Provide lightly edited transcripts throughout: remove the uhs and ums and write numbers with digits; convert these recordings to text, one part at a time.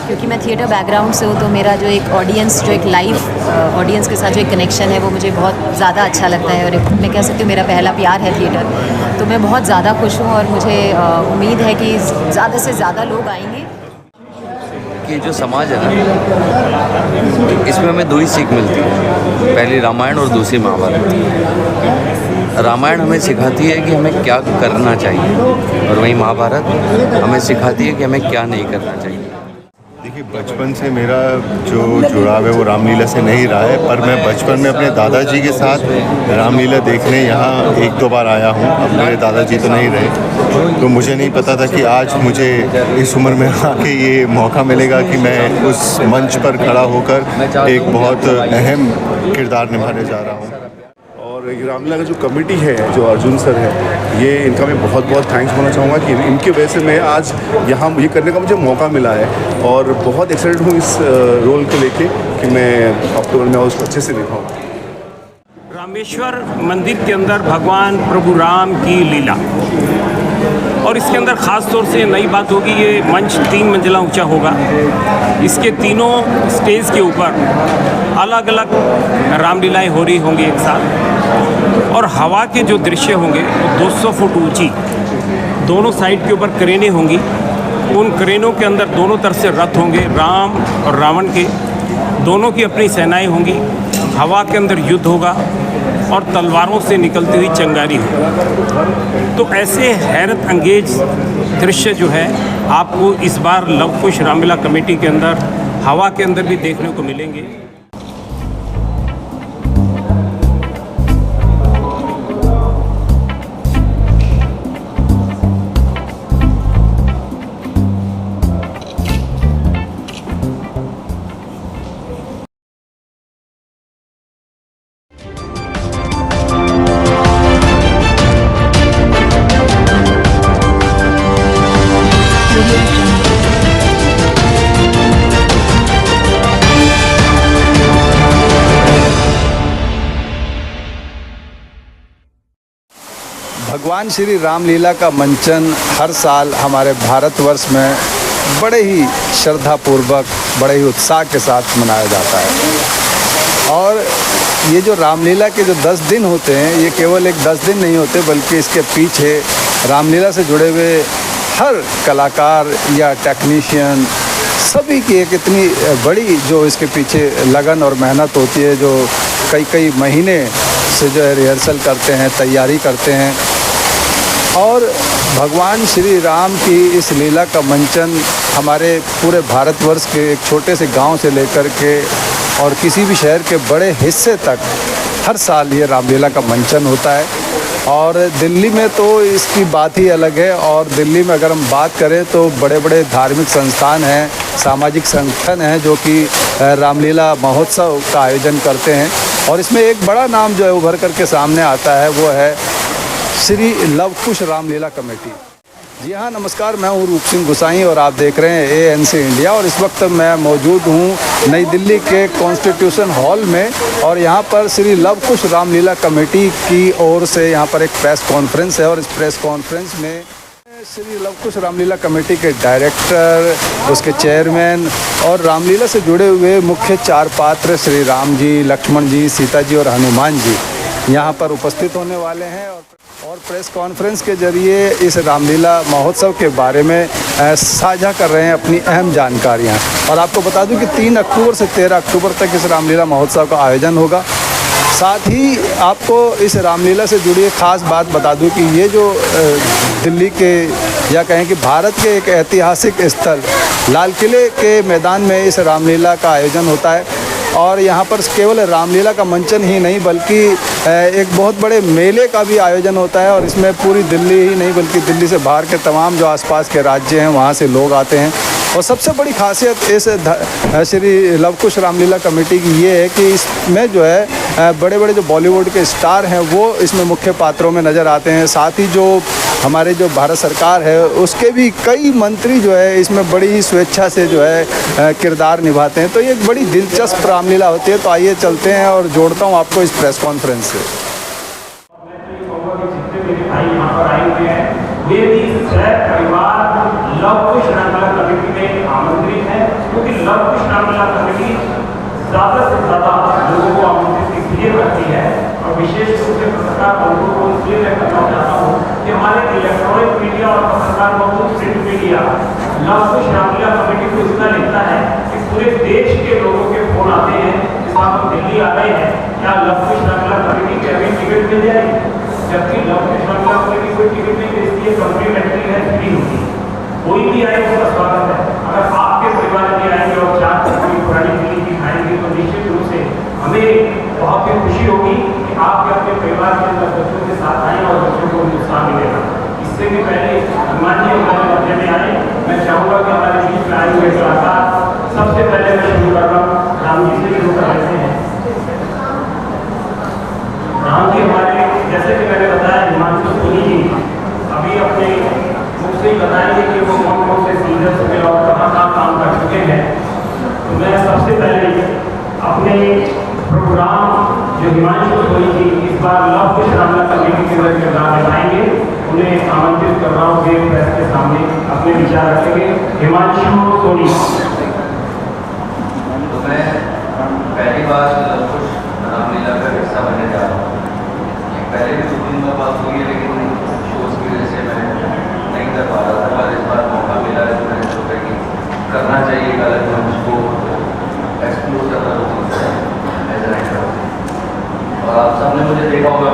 क्योंकि मैं theatre background से हूँ, तो मेरा जो एक ऑडियंस, जो एक लाइव ऑडियंस के साथ जो एक कनेक्शन है वो मुझे बहुत ज़्यादा अच्छा लगता है। और मैं कह सकती हूँ मेरा पहला प्यार है थिएटर। तो मैं बहुत ज़्यादा खुश हूँ और मुझे उम्मीद है कि ज़्यादा से ज़्यादा लोग आएंगे। कि जो समाज है ना, इसमें हमें दो ही सीख मिलती है, पहली रामायण और दूसरी महाभारत। रामायण हमें सिखाती है कि हमें क्या करना चाहिए और वहीं महाभारत हमें सिखाती है कि हमें क्या नहीं करना चाहिए। देखिए, बचपन से मेरा जो जुड़ाव है वो रामलीला से नहीं रहा है, पर मैं बचपन में अपने दादाजी के साथ रामलीला देखने यहाँ एक दो बार आया हूँ। अब मेरे दादाजी तो नहीं रहे, तो मुझे नहीं पता था कि आज मुझे इस उम्र में आके ये मौका मिलेगा कि मैं उस मंच पर खड़ा होकर एक बहुत अहम किरदार निभाने जा रहा हूँ। और ये रामलीला का जो कमेटी है, जो अर्जुन सर है, ये इनका मैं बहुत बहुत थैंक्स बोलना चाहूँगा कि इनकी वजह से मैं आज यहाँ ये करने का मुझे मौका मिला है। और बहुत एक्साइटेड हूँ इस रोल को लेके कि मैं अक्टूबर में उसको अच्छे से दिखाऊँ। रामेश्वर मंदिर के अंदर भगवान प्रभु राम की लीला, और इसके अंदर ख़ास तौर से नई बात होगी, ये मंच 3 मंजिला ऊंचा होगा। इसके तीनों स्टेज के ऊपर अलग अलग रामलीलाएँ हो रही होंगी एक साथ, और हवा के जो दृश्य होंगे वो 200 फुट ऊंची, दोनों साइड के ऊपर क्रेनें होंगी। उन क्रेनों के अंदर दोनों तरफ से रथ होंगे, राम और रावण के, दोनों की अपनी सेनाएँ होंगी। हवा के अंदर युद्ध होगा और तलवारों से निकलती हुई चिंगारी हो। तो ऐसे हैरत अंगेज दृश्य जो है आपको इस बार लव कुश रामलीला कमेटी के अंदर हवा के अंदर भी देखने को मिलेंगे। भगवान श्री रामलीला का मंचन हर साल हमारे भारतवर्ष में बड़े ही श्रद्धापूर्वक, बड़े ही उत्साह के साथ मनाया जाता है। और ये जो रामलीला के जो 10 दिन होते हैं, ये केवल एक 10 दिन नहीं होते, बल्कि इसके पीछे रामलीला से जुड़े हुए हर कलाकार या टेक्नीशियन, सभी की एक इतनी बड़ी जो इसके पीछे लगन और मेहनत होती है, जो कई महीने से जो है रिहर्सल करते हैं, तैयारी करते हैं। और भगवान श्री राम की इस लीला का मंचन हमारे पूरे भारतवर्ष के एक छोटे से गांव से लेकर के और किसी भी शहर के बड़े हिस्से तक हर साल ये रामलीला का मंचन होता है। और दिल्ली में तो इसकी बात ही अलग है। और दिल्ली में अगर हम बात करें तो बड़े बड़े धार्मिक संस्थान हैं, सामाजिक संगठन हैं जो कि रामलीला महोत्सव का आयोजन करते हैं। और इसमें एक बड़ा नाम जो है उभर करके सामने आता है, वो है श्री लव कुश रामलीला कमेटी। जी हाँ, नमस्कार, मैं हूँ रूप सिंह गुसाई और आप देख रहे हैं ANC इंडिया। और इस वक्त मैं मौजूद हूँ नई दिल्ली के कॉन्स्टिट्यूशन हॉल में, और यहाँ पर श्री लव कुश रामलीला कमेटी की ओर से यहाँ पर एक प्रेस कॉन्फ्रेंस है। और इस प्रेस कॉन्फ्रेंस में श्री लव कुश रामलीला कमेटी के डायरेक्टर, उसके चेयरमैन और रामलीला से जुड़े हुए मुख्य 4 पात्र श्री राम जी, लक्ष्मण जी, सीता जी और हनुमान जी यहाँ पर उपस्थित होने वाले हैं। और प्रेस कॉन्फ्रेंस के जरिए इस रामलीला महोत्सव के बारे में साझा कर रहे हैं अपनी अहम जानकारियाँ। और आपको बता दूं कि 3 अक्टूबर से 13 अक्टूबर तक इस रामलीला महोत्सव का आयोजन होगा। साथ ही आपको इस रामलीला से जुड़ी एक ख़ास बात बता दूं कि ये जो दिल्ली के या कहें कि भारत के एक ऐतिहासिक स्थल लाल किले के मैदान में इस रामलीला का आयोजन होता है। और यहाँ पर केवल रामलीला का मंचन ही नहीं, बल्कि एक बहुत बड़े मेले का भी आयोजन होता है। और इसमें पूरी दिल्ली ही नहीं, बल्कि दिल्ली से बाहर के तमाम जो आसपास के राज्य हैं वहाँ से लोग आते हैं। और सबसे बड़ी खासियत इस श्री लव कुश रामलीला कमेटी की ये है कि इसमें जो है बड़े बड़े जो बॉलीवुड के स्टार हैं वो इसमें मुख्य पात्रों में नज़र आते हैं। साथ ही जो हमारे जो भारत सरकार है उसके भी कई मंत्री जो है इसमें बड़ी ही स्वेच्छा से जो है किरदार निभाते हैं। तो ये एक बड़ी दिलचस्प रामलीला होती है। तो आइए चलते हैं और जोड़ता हूँ आपको इस प्रेस कॉन्फ्रेंस से। वे भी परिवार लव कुश रामलीला कमेटी में आमंत्रित है। पत्रकार बंधु को इसलिए मैं करना चाहता हूँ कि हमारे इलेक्ट्रॉनिक मीडिया और पत्रकार बंधु प्रिंट मीडिया लव कुश रामलीला कमेटी को इतना लिखता है कि पूरे देश के लोगों के फोन आते हैं, इस बार हम दिल्ली आ रहे हैं, क्या लव कुश रामलीला कमेटी के अभी टिकट मिल जाएगी? जबकि लव कुश रामलीला कमेटी कोई टिकट नहीं बेचती है, कम्प्लीमेंट्री है, फ्री होती है। कोई भी आए उसका स्वागत है। अगर आपके परिवार में आएंगे और चार कोई पुरानी फिल्म दिखाएंगे तो निश्चित रूप से हमें बहुत ही खुशी होगी कि आपके अपने परिवार के अंदर बच्चों के साथ आए और बच्चों को उत्साह मिलेगा। इससे भी पहले हनुमान जी हमारे मध्य में आए, मैं चाहूँगा कि हमारे बीच में आए हुए कलाकार, सबसे पहले मैं शुरू कर रहा हूँ राम जी से शुरू कर लेते हैं। राम जी हमारे, जैसे कि मैंने बताया, हिमांशु सोनी जी अभी अपने मुख से ही बताएंगे कि वो कौन कौन से सीजन्स में और कहाँ कहाँ काम कर चुके हैं। तो मैं सबसे पहले अपने प्रोग्राम जो हिमांशु सोनी जी इस बार लव कुश रामलीला कमेटी के अंदर किरदार निभाएंगे, उन्हें आमंत्रित कर रहा हूँ कि प्रेस के सामने अपने विचार रखेंगे। हिमांशु सोनी। तो मैं पहली बार लव कुश रामलीला का हिस्सा बनने जा रहा हूँ। पहले भी 2 दिन का बात हुई है, लेकिन शोज़ की वजह से मैं नहीं कर पा रहा था, पर इस बार मौका मिला है तो मैंने सोचा कि करना चाहिए एक अलग मंच को एक्सप्लोर करना एज एन एक्टर। और आप सबने मुझे देखा होगा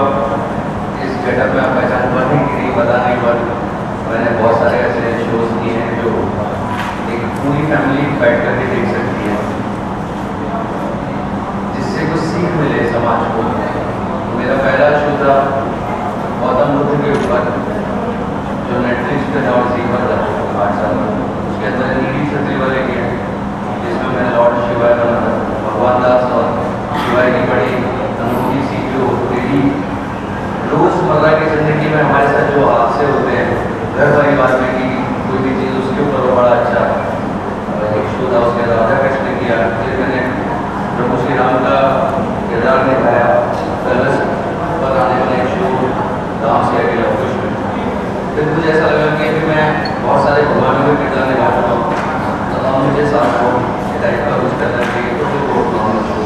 इस गेटअप में, आप पहचान पाते कि नहीं पता नहीं, पर मैंने बहुत सारे ऐसे शोज़ किए हैं जो एक पूरी फैमिली बैठ करके देख सकती है, जिससे कुछ सीख मिले समाज को। मेरा पहला शो था गौतम बुद्ध के ऊपर, जो नेटफ्लिक्स पे था और सी पर था 8 साल में। उसके अंदर नीली छतरी वाले गए, जिसमें मैंने लॉर्ड शिवाय बना था, भगवान दास और शिवाय की बड़ी अनूठी सी जो डेली रोज़मर्रा की ज़िंदगी में हमारे साथ जो हादसे होते हैं घर परिवार में की कोई भी चीज़, उसके ऊपर वो बड़ा अच्छा एक शो था। उसके राधा कृष्ण किया, फिर मैंने प्रभु श्री राम का किरदार निभाया। कलश पर आने वाले एक शो राम से आगे लव कुश में, फिर मुझे ऐसा लगा कि अभी मैं बहुत सारे भगवानों के किरदार निभा चुका हूँ, तो मुझे साथ को टाइप का कुछ करना चाहिए। तो फिर बहुत नॉर्मल शो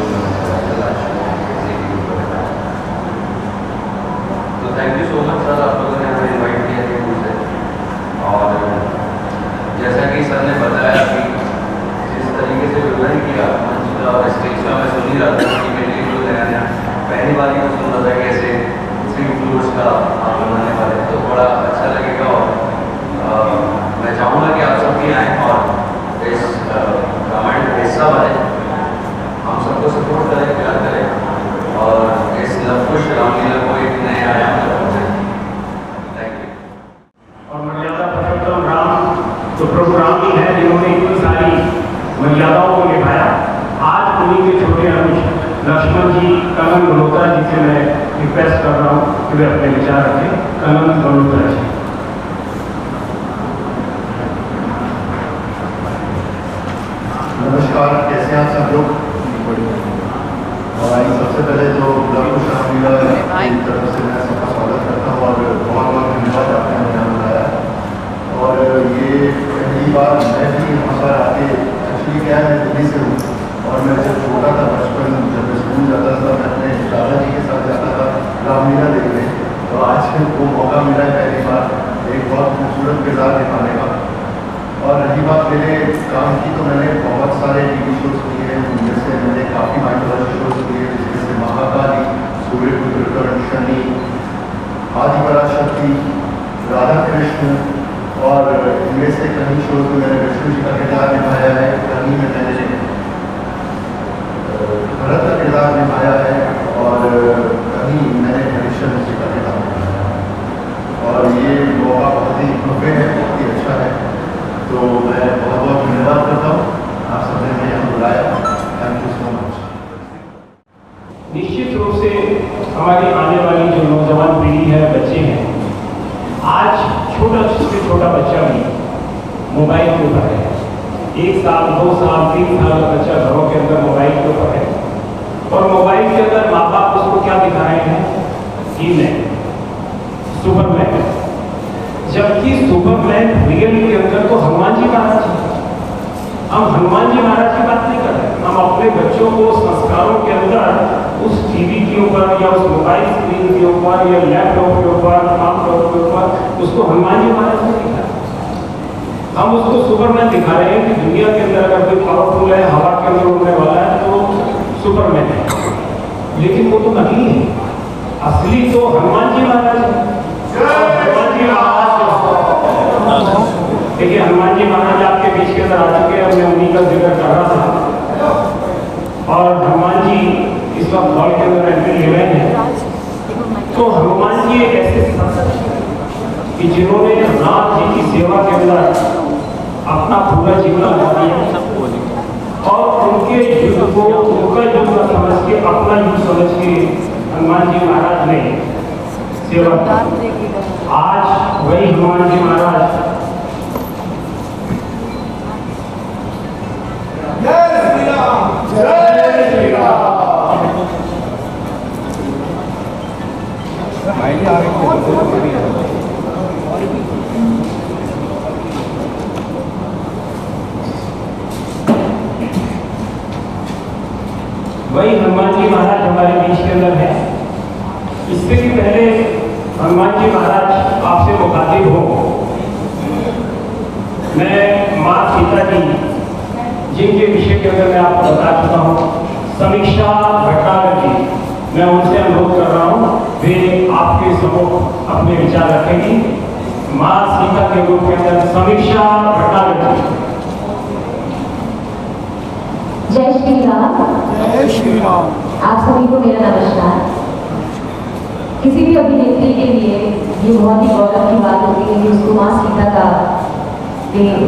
तो thank you so much sir, आप लोगों ने हमें इन्वाइट किया है मुझसे। और जैसा कि सर ने बताया कि जिस तरीके से विवरण किया मंच का और स्टेज का, मैं सुन ही रहा था कि मेरे लिए जो नया पहली बार ही मैं सुन रहा था कि ऐसे 3 फ्लोर्स का आप बनाने वाले, तो बड़ा अच्छा लगेगा। और मैं चाहूँगा कि आप सब भी आएँ और इस रामायण का हिस्सा बने, हम सबको सपोर्ट करें, प्यार करें और इस लव कुश रामलीला को एक नए आयाम तक पहुँचाएं। Thank you. और मर्यादा पुरुषोत्तम राम तो प्रभु राम ही है, जिन्होंने इतनी सारी मर्यादाओं को निभाया। आज उन्हीं के छोटे अंश लक्ष्मण जी, कनन मल्होत्रा जी से मैं रिक्वेस्ट कर रहा हूँ कि वे अपने विचार रखें। कनन मल्होत्रा जी। नमस्कार, कैसे हैं आप सब लोग? और आई सबसे पहले तो लव कुश रामलीला की तरफ से मैं सबका स्वागत करता हूँ और बहुत बहुत धन्यवाद आपने मुझे यहाँ बुलाया। और ये पहली बार मैं भी यहाँ पर आके, एक्चुअली क्या है, मैं दिल्ली से हूँ और मैं जब छोटा था, बचपन जब मैं स्कूल जाता था, मैं अपने दादाजी के साथ जाता था रामलीला देखने। तो आज वो मौका मिला है पहली बार एक बहुत खूबसूरत किरदार निभाने का। और रही बात मेरे काम की, तो मैंने बहुत सारे टीवी शोज़ किए हैं, उनमें से मैंने काफ़ी माइथोलॉजी शोज़ किए हैं, जिसमें से महाकाली, सूर्यपुत्र कर्ण, शनि, आदिपराशक्ति, राधा कृष्ण, और इनमें से कहीं शोज़ में मैंने विष्णु जी का किरदार निभाया है, कहीं में मैंने भरत का किरदार निभाया है और कहीं मैंने हरिश्चंद्र जी का किरदार निभाया है। और ये मौका बहुत ही भव्य है, बहुत ही अच्छा है, तो मैं बहुत बहुत धन्यवाद करता हूँ आप सबने मुझे यहाँ बुलाया। Thank you so much. निश्चित रूप से हमारी आने वाली जो नौजवान पीढ़ी है, बच्चे हैं, आज छोटा से छोटा बच्चा भी मोबाइल के ऊपर है। 1 साल, 2 साल, 3 साल का बच्चा घरों के अंदर मोबाइल के ऊपर है और मोबाइल के अंदर माँ बाप उसको क्या दिखा रहे हैं? हीमैन, सुपरमैन, जबकि सुपरमैन रियल के अंदर तो हनुमान जी महाराज हैं। हम हनुमान जी महाराज की बात नहीं कर रहे हैं, हम अपने बच्चों को संस्कारों के अंदर उस टीवी के ऊपर या उस मोबाइल स्क्रीन के ऊपर या लैपटॉप के ऊपर लैपटॉप के ऊपर उसको हनुमान जी महाराज ने दिखा। हम उसको सुपरमैन दिखा रहे हैं कि दुनिया के अंदर अगर कोई पावरफुल है, हवा के अंदर उड़ने वाला है तो सुपरमैन है, लेकिन वो तो नकली है। असली तो हनुमान जी महाराज है। हनुमान जी महाराज देखिए, हनुमान जी महाराज आपके बीच के अंदर आ चुके हैं, मैं उन्हीं का जिक्र कर रहा था। और हनुमान जी इस वक्त हॉल के अंदर एंट्री ले रहे हैं। तो हनुमान जी एक ऐसे संत कि जिन्होंने राम जी की सेवा के अंदर अपना पूरा जीवन लगा दिया और उनके युद्ध को उनका युद्ध समझ के, अपना युद्ध समझ के हनुमान जी महाराज ने सेवा की। आज वही हनुमान जी महाराज वही हनुमान जी महाराज हमारे बीच के अंदर है। इससे भी पहले हनुमान जी महाराज आपसे मुखातिब हो, मैं माँ सीता जी जिनके विषय के अंदर मैं आपको बता चुका हूँ, समीक्षा भट्टागर जी, मैं उनसे अनुरोध कर रहा हूँ वे आपके सम्मुख अपने विचार रखेंगी। माँ सीता के रूप के अंदर समीक्षा भट्टागर जी। जय श्री राम। जय श्री राम। आप सभी को मेरा नमस्कार। किसी भी अभिनेत्री के लिए ये बहुत ही गौरव की बात होती है कि उसको माँ सीता का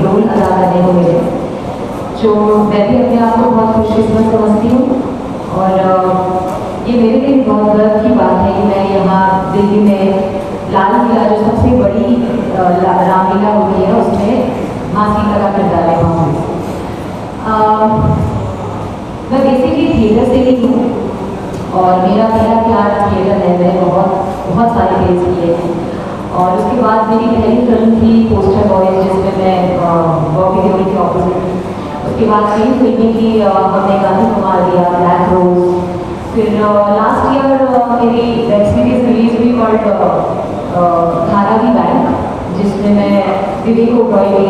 रोल अदा करने को मिले, जो मैं भी अपने आप को बहुत खुशकिस्मत समझती हूँ। और ये मेरे लिए बहुत गर्व की बात है कि मैं यहाँ दिल्ली में लाल किला, जो सबसे बड़ी रामलीला होती है, उसमें माँ सीता का किरदार निभाऊंगी। मैं बेसिकली थिएटर से ही हूँ और मेरा पहला प्यार थिएटर है। मैंने बहुत सारे प्लेस किए हैं और उसके बाद मेरी पहली फिल्म थी पोस्टर बॉयज, जिसमें मैं बॉबी देओल के ऑपोजिट। उसके बाद कई फिल्में की, हमने गांधी कुमार दिया, ब्लैक रोज। फिर लास्ट ईयर मेरी वेब सीरीज रिलीज हुई कॉल्ड धारावी बैंक, जिसमें मैं विवेक ओबरॉय के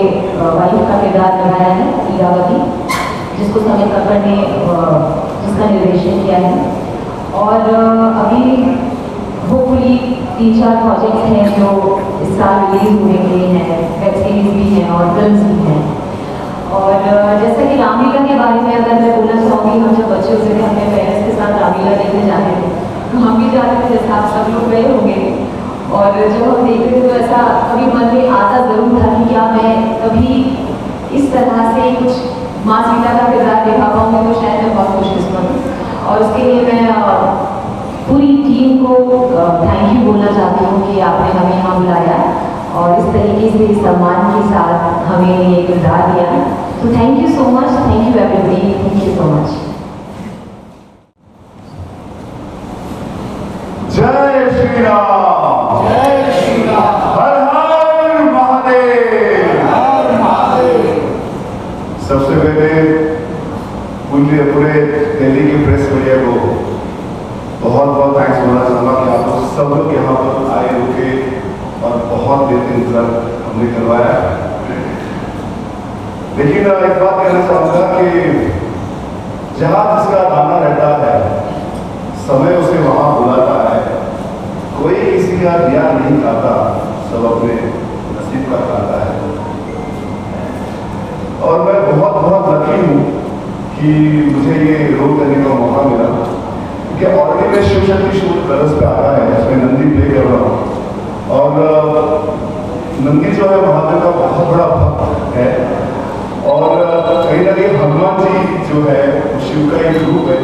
वाइफ का किरदार निभाया है, ईरावती, जिसको समीर कक्कड़ ने जिसका निर्देशन किया है। और अभी होपफुली 3-4 प्रोजेक्ट्स हैं जो इस साल रिलीज होने के लिए हैं, वेब सीरीज भी हैं और फिल्म्स भी हैं। और जैसे कि रामलीला के बारे में अगर मैं बोलना चाहूँगी, हम जब बच्चे होते थे अपने पेरेंट्स के साथ रामलीला देखने जाते थे, तो हम भी जाते थे, जैसे आप सब लोग गए होंगे। और जब हम देखते थे तो ऐसा कभी मन में आता ज़रूर था कि क्या मैं कभी इस तरह से कुछ माँ सीता का किरदार निभा पाऊँगी, तो शायद मैं बहुत खुशकिस्मत हूँ। और उसके लिए मैं पूरी टीम को थैंक यू बोलना चाहती हूँ कि आपने हमें यहाँ बुलाया और इस तरीके से सम्मान के साथ हमें ये किरदार दिया। तो thank you so much, thank you everybody, thank you so much. जय श्री राम। जय श्री राम। हर हर महादेव। हर महादेव। सबसे पहले पूरे दिल्ली की प्रेस मीडिया को बहुत बहुत थैंक्स बोलना चाहूँगा कि आप लोग सब लोग यहाँ पर आए, रुके और बहुत देर से इंतजार हमने करवाया। लेकिन एक बात कहना चाहूँगा कि जहाँ जिसका दाना रहता है, समय उसे वहाँ बुलाता है। कोई किसी का दिया नहीं खाता, सब अपने नसीब का खाता है। और मैं बहुत बहुत लकी हूँ कि मुझे ये रोल करने का मौका मिला, क्योंकि ऑलरेडी मैं शिव शक्ति शूट कलर्स पे आ रहा है, उसमें नंदी प्ले कर रहा हूँ। और नंदी जो है महादेव का बहुत बड़ा भक्त है और कहीं ना कहीं हनुमान जी जो है शिव का एक रूप है।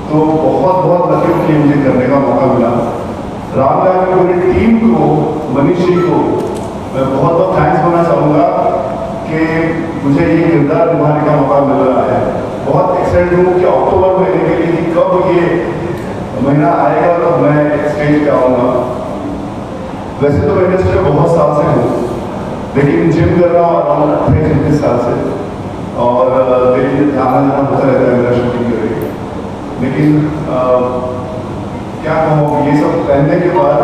तो बहुत बहुत लकी हूँ कि मुझे करने का मौका मिला। रामलीला की पूरी टीम को, मनीष जी को मैं बहुत बहुत थैंक्स बोलना चाहूँगा कि मुझे ये किरदार निभाने का मौका मिल रहा है। बहुत एक्साइटेड हूँ कि अक्टूबर महीने के लिए कि कब ये महीना आएगा और मैं स्टेज पे आऊँगा। वैसे तो इंडस्ट्री में बहुत साल से हूँ, लेकिन जिम कर रहा हूँ अराउंड 38 साल से। और दिल्ली आना जाना होता रहता है मेरा शूटिंग के लिए, लेकिन क्या कहूँ, ये सब पहनने के बाद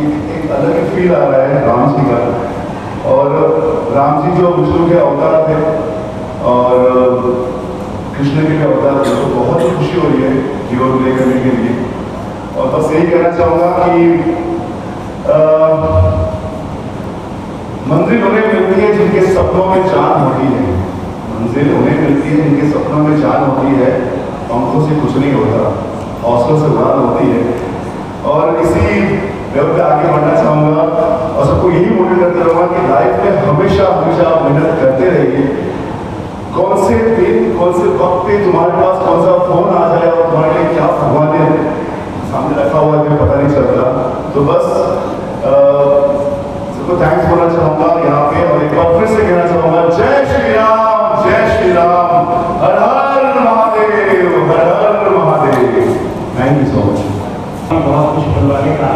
एक अलग ही फील आ रहा है राम जी का। और राम जी जो विष्णु के अवतार थे और कृष्ण के अवतार थे, तो बहुत ही खुशी हो रही है जीवन प्ले करने के लिए। और बस यही कहना चाहूँगा कि मंजिल उन्हें मिलती है जिनके सपनों में जान होती है, मंजिल उन्हें मिलती है जिनके सपनों में जान होती है। पंखों से कुछ नहीं होता, हौसलों से उड़ान होती है। और इसी लेवल पे आगे बढ़ना चाहूँगा और सबको यही मोटिवेट करते रहूँगा कि लाइफ में हमेशा हमेशा मेहनत करते रहिए। कौन से दिन कौन से वक्त पे तुम्हारे पास कौन सा फोन आ जाए और तुम्हारे लिए क्या भगवान ने सामने रखा हुआ है पता नहीं चलता। तो बस सबको थैंक्स बोलना चाहूँगा यहाँ पे, और एक बार फिर से कहना चाहूँगा जय श्री राम, जय श्री राम, हर हर महादेव, हर हर Mahadev. Thank you so much. बहुत कुछ बोलवाने का,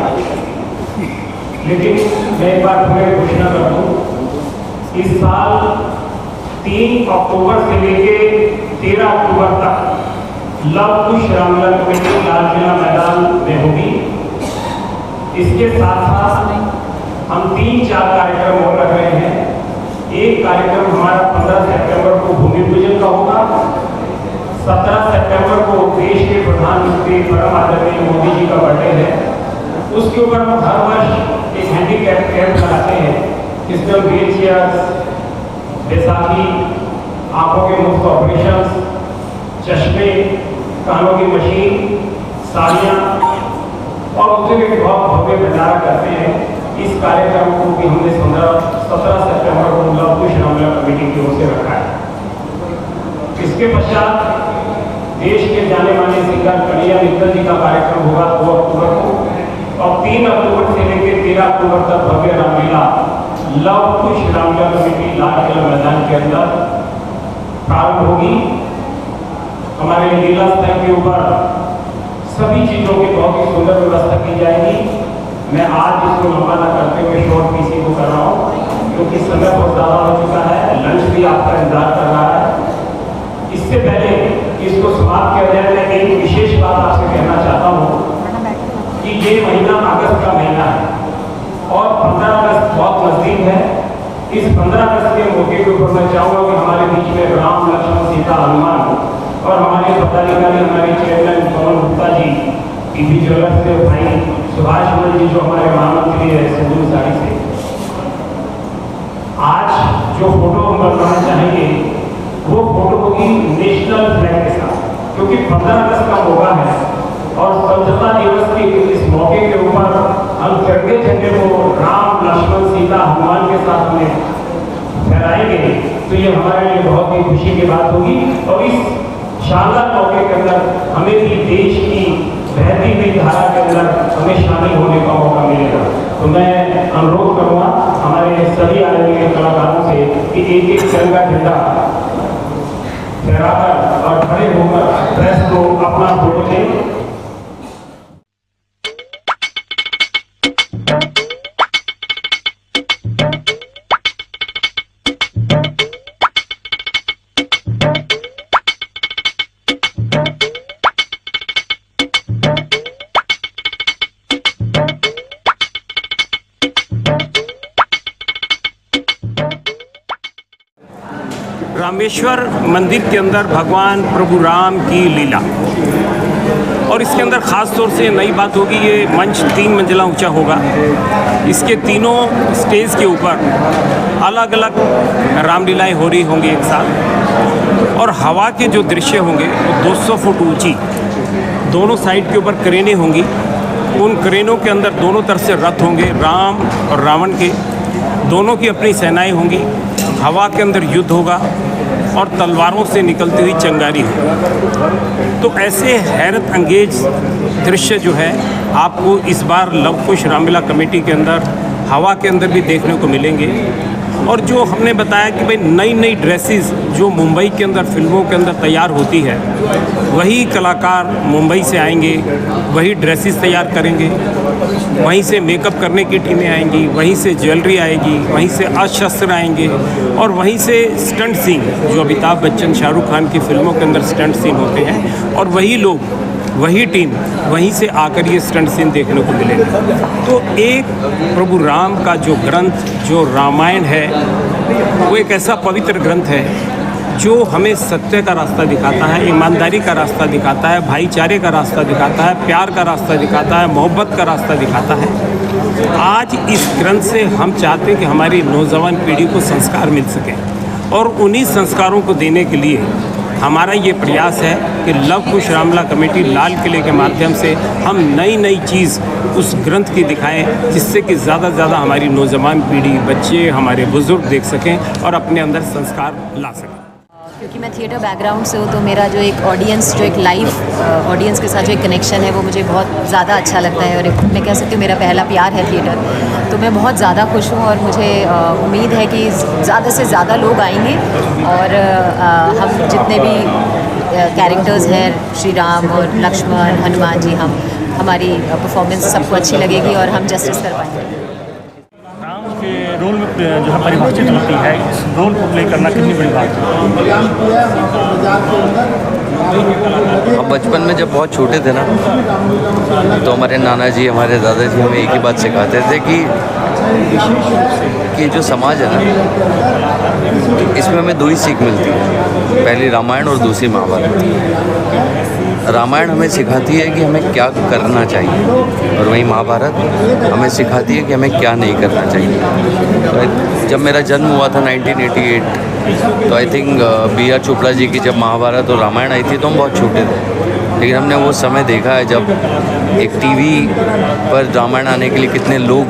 लेकिन मैं एक बार तुम्हें घोषणा कर दूँ, इस साल 3 अक्टूबर से लेके 13 अक्टूबर तक लव कुश रामलीला कमेटी लाल किला मैदान में होगी। इसके साथ साथ हम 3-4 कार्यक्रम और रख रहे हैं। एक कार्यक्रम हमारा 15 सितंबर को भूमि पूजन का होगा, 17 सितंबर को देश के प्रधानमंत्री परम आदरणीय मोदी जी का बर्थडे है। उसके ऊपर हम हर वर्ष एक हैंडीकैप कैंप लगाते हैं, जिसमें हम व्हील चेयर्स, बैसाखी, आंखों के मुफ्त ऑपरेशन, चश्मे, कानों की मशीन, साड़ियाँ और उससे भी बहुत भव्य भंडारा करते हैं। इस कार्यक्रम को भी हमने 17 सितंबर को लव कुश रामलीला कमेटी की ओर से रखा है। इसके पश्चात देश के जाने माने सिंगर कन्हैया मित्तल जी का कार्यक्रम होगा 2 अक्टूबर को, और 3 अक्टूबर से लेकर 13 अक्टूबर तक भव्य रामलीला लव कुश रामलीला कमेटी लाल किला मैदान के अंदर प्रारंभ होगी। हमारे लीला स्थल के ऊपर सभी चीज़ों की बहुत ही सुंदर व्यवस्था की जाएगी। मैं आज इसको लंबा न करते हुए शॉर्ट पीसी को कर रहा हूँ, क्योंकि समय बहुत ज़्यादा हो चुका है, लंच भी आपका इंतजार कर रहा है। इससे पहले इसको समाप्त किया जाए, मैं एक विशेष बात आपसे कहना चाहता हूँ कि ये महीना अगस्त का महीना है और 15 अगस्त बहुत नज़दीक है। इस 15 अगस्त के मौके के ऊपर मैं चाहूँगा कि हमारे बीच में राम, लक्ष्मण, सीता, हनुमान और हमारे पदाधिकारी, हमारे chairman Pawan Gupta ji, PP jewellers से भाई सुभाष मंडल जी जो हमारे महामंत्री है सिंदूर साड़ी से, आज जो फोटो हम बनवाना चाहेंगे वो फोटो होगी नेशनल फ्लैग के साथ, क्योंकि 15 अगस्त का मौका है और स्वतंत्रता दिवस के इस मौके के ऊपर हम तिरंगे झंडे को राम, लक्ष्मण, सीता, हनुमान के साथ में फहराएंगे। तो ये हमारे लिए बहुत ही खुशी की बात होगी और इस शानदार मौके के अंदर हमें भी देश की बहती हुई धारा के अंदर हमें शामिल होने का मौका मिलेगा। तो मैं अनुरोध करूँगा हमारे सभी आने वाले कलाकारों से कि एक तिरंगा झंडा फहराकर और खड़े होकर प्रेस को अपना फोटो लें। रामेश्वर मंदिर के अंदर भगवान प्रभु राम की लीला, और इसके अंदर ख़ास तौर से नई बात होगी, ये मंच 3 मंजिला ऊंचा होगा। इसके तीनों स्टेज के ऊपर अलग अलग रामलीलाएँ हो रही होंगी एक साथ, और हवा के जो दृश्य होंगे वो 200 फुट ऊंची दोनों साइड के ऊपर क्रेनें होंगी। उन क्रेनों के अंदर दोनों तरफ से रथ होंगे, राम और रावण के, दोनों की अपनी सेनाएँ होंगी। हवा के अंदर युद्ध होगा और तलवारों से निकलती हुई चिंगारी होगी। तो ऐसे हैरत अंगेज दृश्य जो है आपको इस बार लव कुश रामलीला कमेटी के अंदर हवा के अंदर भी देखने को मिलेंगे। और जो हमने बताया कि भाई नई नई ड्रेसेस जो मुंबई के अंदर फिल्मों के अंदर तैयार होती है, वही कलाकार मुंबई से आएंगे, वही ड्रेसेस तैयार करेंगे, वहीं से मेकअप करने की टीमें आएंगी, वहीं से ज्वेलरी आएगी, वहीं से अशस्त्र आएंगे और वहीं से स्टंट सीन, जो अमिताभ बच्चन शाहरुख खान की फिल्मों के अंदर स्टंट सीन होते हैं, और वही लोग, वही टीम वहीं से आकर ये स्टंट सीन देखने को मिलेगा। तो एक प्रभु राम का जो ग्रंथ, जो रामायण है, वो एक ऐसा पवित्र ग्रंथ है जो हमें सत्य का रास्ता दिखाता है, ईमानदारी का रास्ता दिखाता है, भाईचारे का रास्ता दिखाता है, प्यार का रास्ता दिखाता है, मोहब्बत का रास्ता दिखाता है। आज इस ग्रंथ से हम चाहते हैं कि हमारी नौजवान पीढ़ी को संस्कार मिल सके, और उन्हीं संस्कारों को देने के लिए हमारा ये प्रयास है कि लव कुश रामलीला कमेटी लाल किले के माध्यम से हम नई नई चीज़ उस ग्रंथ की दिखाएं, जिससे कि ज़्यादा से ज़्यादा हमारी नौजवान पीढ़ी, बच्चे, हमारे बुज़ुर्ग देख सकें और अपने अंदर संस्कार ला सकें। क्योंकि मैं थिएटर बैकग्राउंड से हूँ, तो मेरा जो एक ऑडियंस, जो एक लाइव ऑडियंस के साथ जो एक कनेक्शन है, वो मुझे बहुत ज़्यादा अच्छा लगता है। और मैं कह सकती हूँ मेरा पहला प्यार है थिएटर। तो मैं बहुत ज़्यादा खुश हूँ और मुझे उम्मीद है कि ज़्यादा से ज़्यादा लोग आएंगे और हम जितने भी कैरेक्टर्स हैं, श्री राम और लक्ष्मण, हनुमान जी, हमारी परफॉर्मेंस सबको अच्छी लगेगी और हम जस्टिस कर पाएंगे। राम के रोल में जो है परिभाषित होती है, इस रोल को प्ले करना कितनी बड़ी बात है। हम बचपन में जब बहुत छोटे थे ना, तो हमारे नाना जी, हमारे दादाजी हमें एक ही बात सिखाते थे कि जो समाज है ना, इसमें हमें दो ही सीख मिलती है, पहली रामायण और दूसरी महाभारत। रामायण हमें सिखाती है कि हमें क्या करना चाहिए, और वहीं महाभारत हमें सिखाती है कि हमें क्या नहीं करना चाहिए। तो जब मेरा जन्म हुआ था 1988, तो I think B R Chopra ji की जब महाभारत और रामायण आई थी, तो हम बहुत छोटे थे, लेकिन हमने वो समय देखा है जब एक टीवी पर रामायण आने के लिए कितने लोग,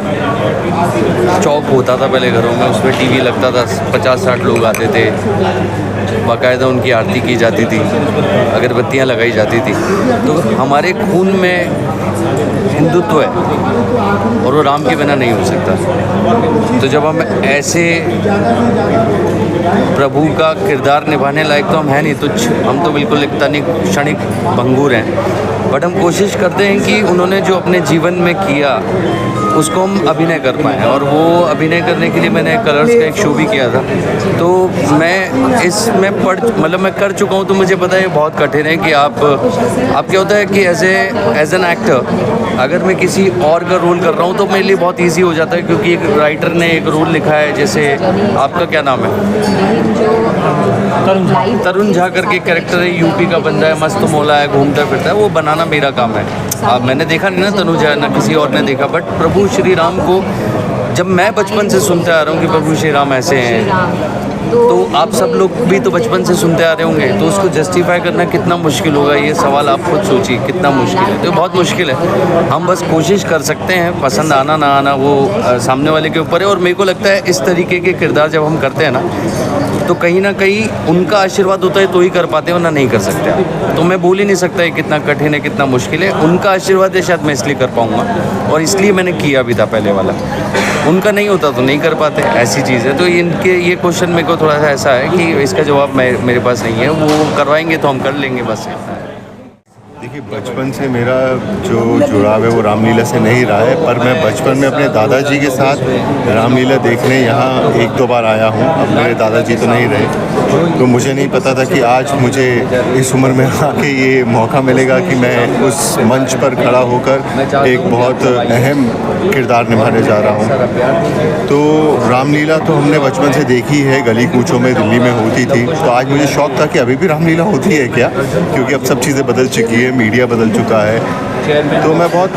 चौक होता था पहले घरों में, उसमें टीवी लगता था, 50-60 लोग आते थे, बाकायदा उनकी आरती की जाती थी, अगरबत्तियाँ लगाई जाती थी। तो हमारे खून में हिंदुत्व है और वो राम के बिना नहीं हो सकता। तो जब हम ऐसे प्रभु का किरदार निभाने लायक तो हम हैं नहीं, तो हम तो बिल्कुल एक तनिक क्षणिक भंगुर हैं, बट हम कोशिश करते हैं कि उन्होंने जो अपने जीवन में किया उसको हम अभिनय कर पाएँ। और वो अभिनय करने के लिए मैंने कलर्स का एक शो भी किया था, तो मैं इसमें मैं कर चुका हूँ, तो मुझे पता है बहुत कठिन है कि आप क्या होता है कि एज एन एक्टर अगर मैं किसी और का रोल कर रहा हूँ तो मेरे लिए बहुत इजी हो जाता है, क्योंकि एक राइटर ने एक रोल लिखा है, जैसे आपका क्या नाम है, तरुण झा करके कैरेक्टर है, यूपी का बंदा है, मस्त मौला है, घूमता फिरता है, वो बनाना मेरा काम है। मैंने देखा नहीं ना तनुज झा, ना किसी और ने देखा, बट प्रभु श्री राम को जब मैं बचपन से सुनते आ रहा हूँ कि प्रभु श्री राम ऐसे हैं, तो आप सब लोग भी तो बचपन से सुनते आ रहे होंगे, तो उसको जस्टिफाई करना कितना मुश्किल होगा, ये सवाल आप खुद सोचिए कितना मुश्किल है। तो बहुत मुश्किल है, हम बस कोशिश कर सकते हैं, पसंद आना ना आना वो सामने वाले के ऊपर है। और मेरे को लगता है इस तरीके के किरदार जब हम करते हैं ना, तो कहीं ना कहीं उनका आशीर्वाद होता है तो ही कर पाते हैं, वरना नहीं कर सकते। तो मैं बोल ही नहीं सकता है कितना कठिन है, कितना मुश्किल है। उनका आशीर्वाद है, शायद मैं इसलिए कर पाऊँगा, और इसलिए मैंने किया भी था पहले वाला। उनका नहीं होता तो नहीं कर पाते, ऐसी चीज़ है। तो इनके ये क्वेश्चन मेरे को थोड़ा सा ऐसा है कि इसका जवाब मेरे पास नहीं है, वो करवाएंगे तो हम कर लेंगे बस। देखिए, बचपन से मेरा जो जुड़ाव है वो रामलीला से नहीं रहा है, पर मैं बचपन में अपने दादाजी के साथ रामलीला देखने यहाँ 1-2 बार आया हूँ। अब मेरे दादाजी तो नहीं रहे, तो मुझे नहीं पता था कि आज मुझे इस उम्र में आके ये मौका मिलेगा कि मैं उस मंच पर खड़ा होकर एक बहुत अहम किरदार निभाने जा रहा हूँ। तो रामलीला तो हमने बचपन से देखी है, गली कूचों में दिल्ली में होती थी। तो आज मुझे शौक था कि अभी भी रामलीला होती है क्या, क्योंकि अब सब चीज़ें बदल चुकी है, मीडिया बदल चुका है। तो मैं बहुत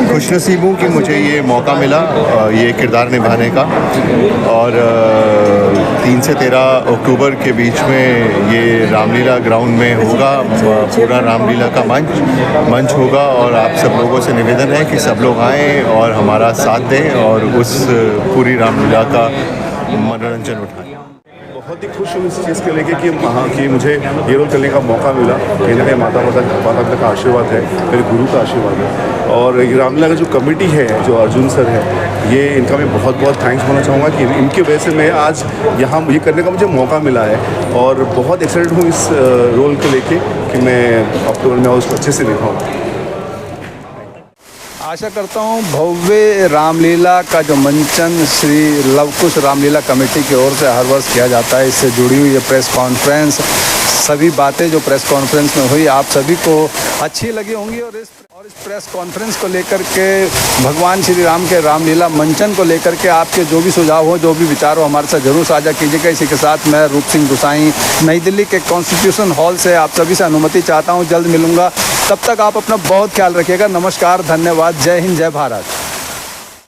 खुशनसीब हूँ कि मुझे ये मौका मिला ये किरदार निभाने का। और 3 से 13 अक्टूबर के बीच में ये रामलीला ग्राउंड में होगा, पूरा रामलीला का मंच होगा। और आप सब लोगों से निवेदन है कि सब लोग आएँ और हमारा साथ दें और उस पूरी रामलीला का मनोरंजन उठाएँ। बहुत ही खुश हूँ इस चीज़ के लेके कि मुझे ये रोल करने का मौका मिला। कहीं ना कहीं माता पिता का आशीर्वाद है, मेरे गुरु का आशीर्वाद है। और ये रामलीला का जो कमेटी है, जो अर्जुन सर है, ये इनका मैं बहुत बहुत थैंक्स बोलना चाहूँगा कि इनकी वजह से मैं आज यहाँ ये करने का मुझे मौका मिला है। और बहुत एक्साइटेड हूँ इस रोल को लेके कि मैं अक्टूबर में उसको अच्छे से निभाऊँ। आशा करता हूँ भव्य रामलीला का जो मंचन श्री लवकुश रामलीला कमेटी की ओर से हर वर्ष किया जाता है, इससे जुड़ी हुई ये प्रेस कॉन्फ्रेंस, सभी बातें जो प्रेस कॉन्फ्रेंस में हुई आप सभी को अच्छी लगी होंगी। और इस प्रेस कॉन्फ्रेंस को लेकर के, भगवान श्री राम के रामलीला मंचन को लेकर के आपके जो भी सुझाव हो, जो भी विचार हो, हमारे साथ जरूर साझा कीजिएगा। इसी के साथ मैं रूप सिंह गुसाई नई दिल्ली के कॉन्स्टिट्यूशन हॉल से आप सभी से अनुमति चाहता हूँ। जल्द मिलूंगा, तब तक आप अपना बहुत ख्याल रखिएगा। नमस्कार, धन्यवाद, जय हिंद, जय भारत।